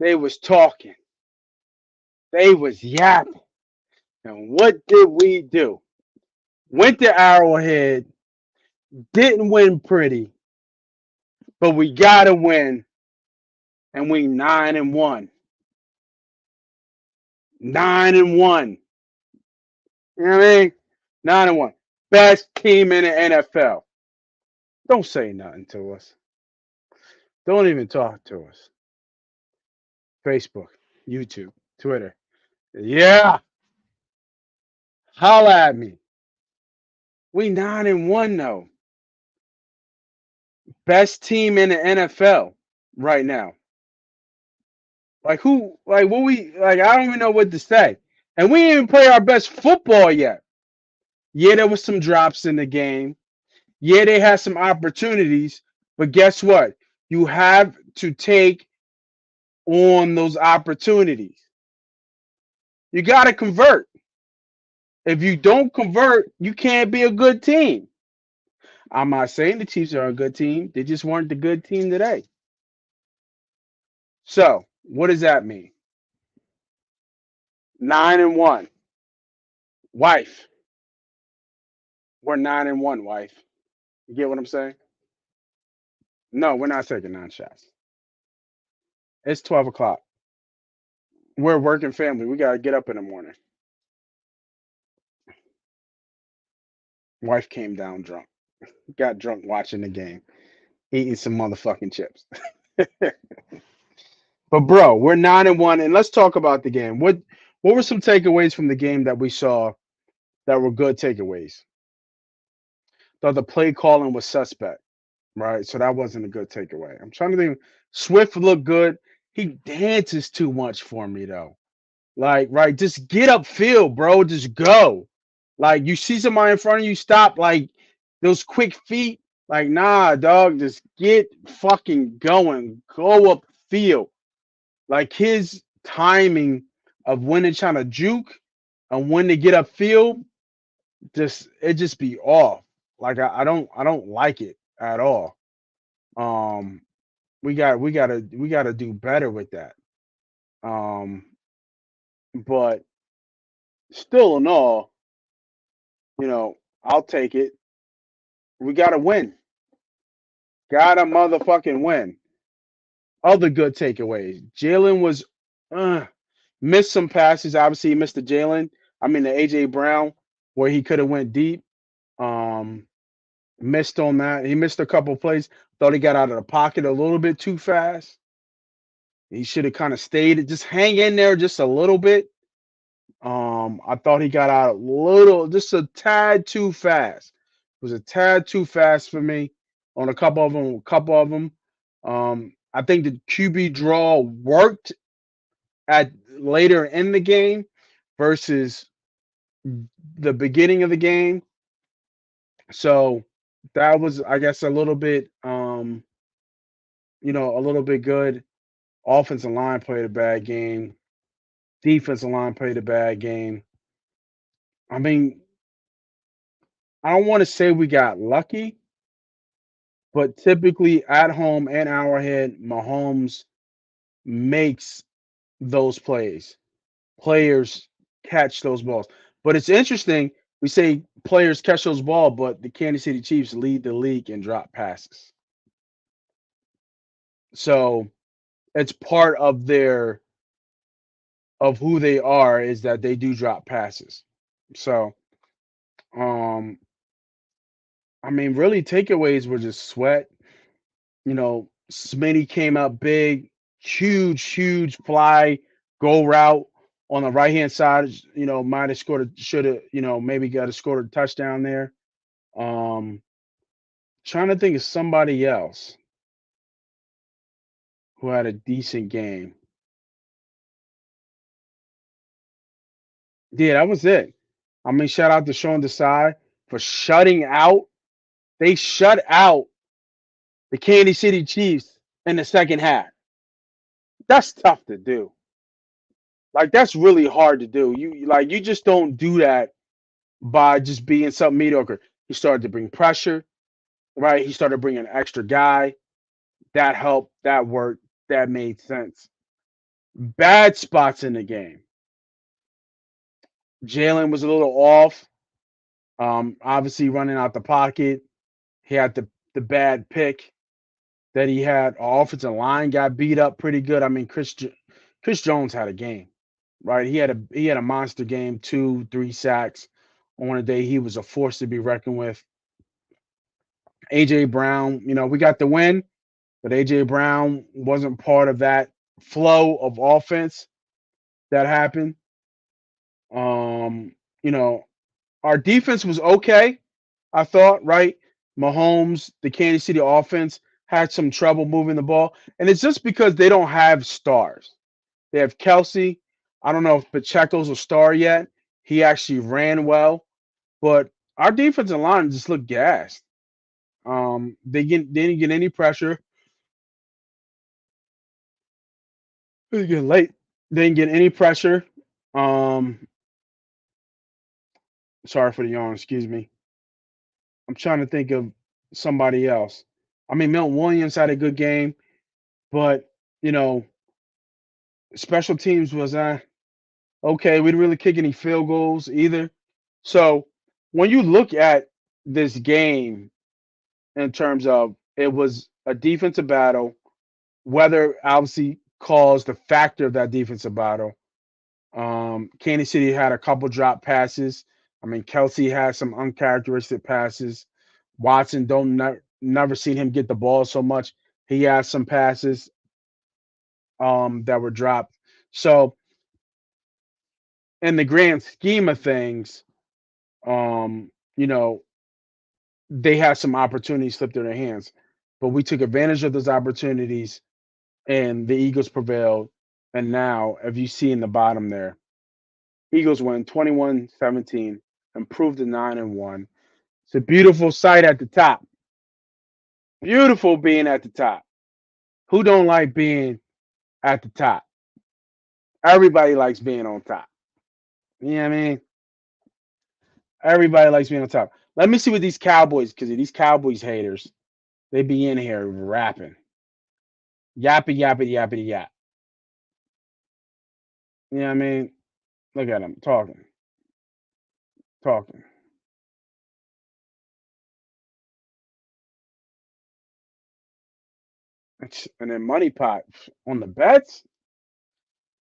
They was talking. They was yapping. And what did we do? Went to Arrowhead, didn't win pretty, but we gotta win, and we 9-1. 9-1. You know what I mean? 9-1. Best team in the NFL. Don't say nothing to us. Don't even talk to us. Facebook, YouTube, Twitter. Yeah, holla at me. We 9-1 though. Best team in the NFL right now. Like who? Like what we? Like I don't even know what to say. And we didn't even play our best football yet. Yeah, there was some drops in the game. Yeah, they had some opportunities. But guess what? You have to take on those opportunities. You got to convert. If you don't convert, you can't be a good team. I'm not saying the Chiefs are a good team. They just weren't the good team today. So, what does that mean? 9-1. Wife, we're 9-1, wife. You get what I'm saying? No, we're not taking 9 shots. It's 12 o'clock. We're a working family. We got to get up in the morning. Wife came down drunk. Got drunk watching the game, eating some motherfucking chips. But bro, we're 9-1, and let's talk about the game. What were some takeaways from the game that we saw that were good takeaways? Thought the play calling was suspect, right? So that wasn't a good takeaway. I'm trying to think. Swift looked good. He dances too much for me though. Like, right, just get upfield, bro. Just go. Like you see somebody in front of you, stop. Like those quick feet. Like, nah, dog. Just get fucking going. Go upfield. Like his timing of when they're trying to juke and when they get upfield, just be off. Like I don't like it at all. Um, we gotta do better with that. Um, but still in all, I'll take it. We gotta win. Gotta motherfucking win. Other good takeaways. Jalen was uh, missed some passes. Obviously, he missed the Jalen. I mean the AJ Brown where he could have went deep. Um, Missed on that. He missed a couple plays. Thought he got out of the pocket a little bit too fast. He should have kind of stayed. Just hang in there just a little bit. I thought he got out a little, just a tad too fast. It was a tad too fast for me on a couple of them. A couple of them. I think the QB draw worked at later in the game versus the beginning of the game. So that was, I guess, a little bit, a little bit good. Offensive line played a bad game. Defensive line played a bad game. I mean, I don't want to say we got lucky, but typically at home and Arrowhead, Mahomes makes those plays. Players catch those balls. But it's interesting. We say players catch those balls, but the Kansas City Chiefs lead the league in drop passes. So it's part of who they are is that they do drop passes. So um I mean, really, takeaways were just Sweat. Smitty came out big, huge, huge fly go route on the right hand side. Might have scored, should have, maybe got a scored a touchdown there. Um, Trying to think of somebody else who had a decent game. Yeah, that was it. I mean, shout out to Sean Desai for shutting out. They shut out the Kansas City Chiefs in the second half. That's tough to do. Like that's really hard to do. You just don't do that by just being something mediocre. He started to bring pressure, right? He started bringing an extra guy. That helped. That worked. That made sense. Bad spots in the game. Jalen was a little off. Obviously running out the pocket. He had the bad pick that he had. Our offensive line got beat up pretty good. I mean, Chris Jones had a game, right? He had a monster game, 2, 3 sacks on a day. He was a force to be reckoned with. AJ Brown, we got the win, but AJ Brown wasn't part of that flow of offense that happened. Um, you know, our defense was okay, I thought, right? Mahomes, the Kansas City offense had some trouble moving the ball, and it's just because they don't have stars. They have Kelsey. I don't know if Pacheco's a star yet. He actually ran well, but our defensive line just looked gassed. They didn't get any pressure. They didn't get late. They didn't get any pressure. Um, Sorry for the yawn. Excuse me. I'm trying to think of somebody else. I mean, Milton Williams had a good game, but you know, special teams was okay. We didn't really kick any field goals either. So when you look at this game in terms of it was a defensive battle, weather obviously caused the factor of that defensive battle. Kansas City had a couple drop passes. I mean, Kelsey had some uncharacteristic passes. Watson don't never seen him get the ball so much. He had some passes that were dropped. So in the grand scheme of things, you know, they had some opportunities slipped through their hands. But we took advantage of those opportunities and the Eagles prevailed. And now, if you see in the bottom there, Eagles win 21-17, improved to 9-1. It's a beautiful sight at the top. Beautiful being at the top. Who don't like being at the top? Everybody likes being on top. You know what I mean? Everybody likes being on top. Let me see what these Cowboys, because these Cowboys haters, they be in here rapping. Yappy, yappy, yappy, yap. You know what I mean? Look at them talking, talking. And then Money Pot on the bets.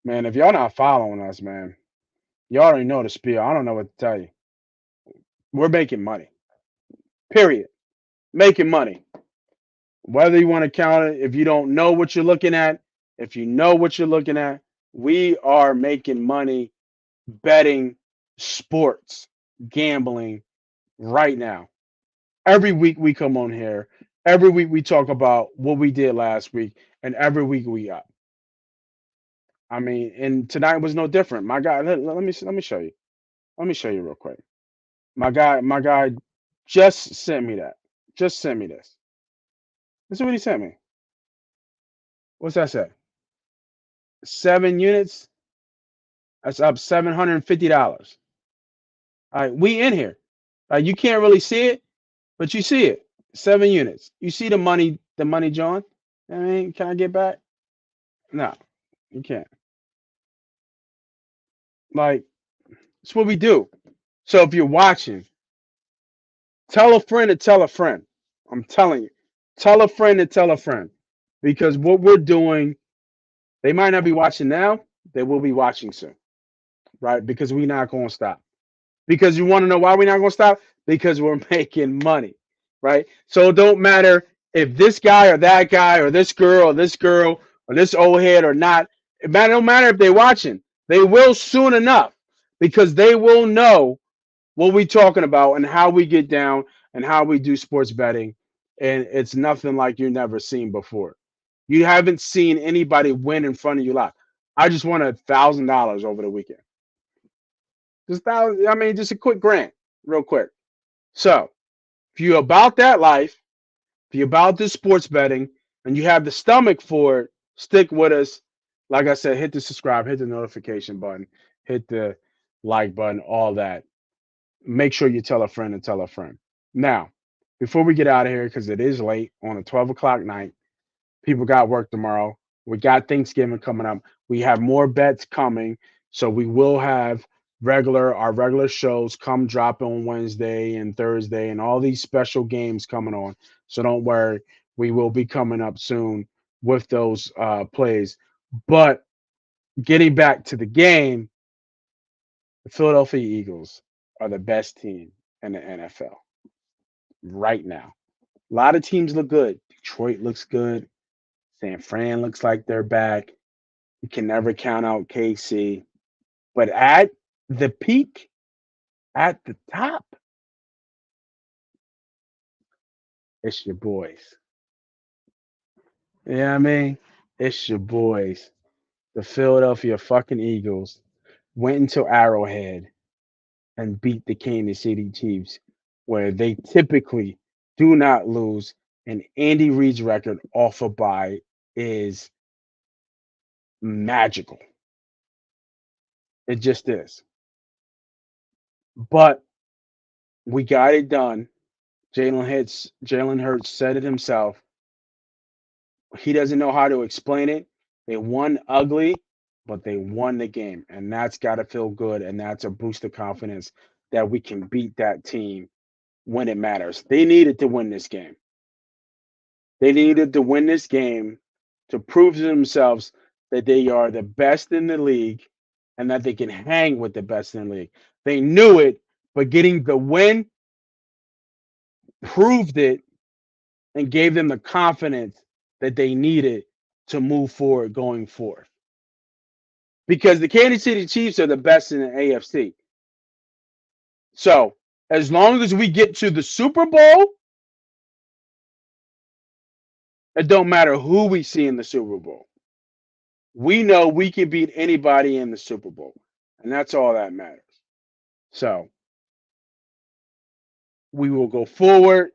Man, if y'all not following us, man, you already know the spiel. I don't know what to tell you. We're making money. Period. Making money. Whether you want to count it, if you don't know what you're looking at, if you know what you're looking at, we are making money betting sports, gambling right now. Every week we come on here. Every week we talk about what we did last week, and every week we up. I mean, and tonight was no different. My guy, let me show you. Let me show you real quick. My guy just sent me that. Just sent me this. This is what he sent me. What's that say? 7 units. That's up $750. All right, we in here. You can't really see it, but you see it. 7 units. You see the money, John. I mean, can I get back? No, you can't. Like, it's what we do. So if you're watching, tell a friend to tell a friend. I'm telling you, tell a friend to tell a friend, because what we're doing, they might not be watching now. They will be watching soon, right? Because we're not going to stop. Because you want to know why we're not going to stop? Because we're making money, right? So it don't matter if this guy or that guy or this girl or this old head or not. Don't matter if they're watching. They will soon enough, because they will know what we're talking about and how we get down and how we do sports betting. And it's nothing like you've never seen before. You haven't seen anybody win in front of you live. I just won $1,000 over the weekend. Just thousand. I mean, just a quick grant, real quick. So, if you're about that life, if you're about this sports betting, and you have the stomach for it, stick with us. Like I said, hit the subscribe, hit the notification button, hit the like button, all that. Make sure you tell a friend and tell a friend. Now, before we get out of here, because it is late on a 12 o'clock night, people got work tomorrow. We got Thanksgiving coming up. We have more bets coming, so we will have our regular shows come drop on Wednesday and Thursday, and all these special games coming on. So don't worry, we will be coming up soon with those plays. But getting back to the game, the Philadelphia Eagles are the best team in the NFL right now. A lot of teams look good. Detroit looks good. San Fran looks like they're back. You can never count out KC. But at the peak, at the top, it's your boys. You know what I mean? It's your boys. The Philadelphia fucking Eagles went into Arrowhead and beat the Kansas City Chiefs, where they typically do not lose. And Andy Reid's record off a bye is magical. It just is. But we got it done. Jalen Hurts said it himself. He doesn't know how to explain it. They won ugly, but they won the game, and that's got to feel good, and that's a boost of confidence that we can beat that team when it matters. They needed to win this game. They needed to win this game to prove to themselves that they are the best in the league and that they can hang with the best in the league. They knew it, but getting the win proved it and gave them the confidence that they needed to move forward going forward. Because the Kansas City Chiefs are the best in the AFC. So as long as we get to the Super Bowl, it don't matter who we see in the Super Bowl. We know we can beat anybody in the Super Bowl, and that's all that matters. So we will go forward.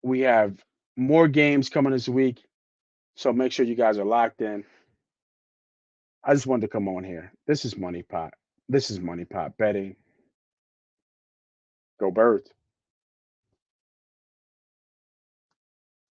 We have more games coming this week, so make sure you guys are locked in. I just wanted to come on here. This is Money Pot. This is Money Pot betting. Go Birds.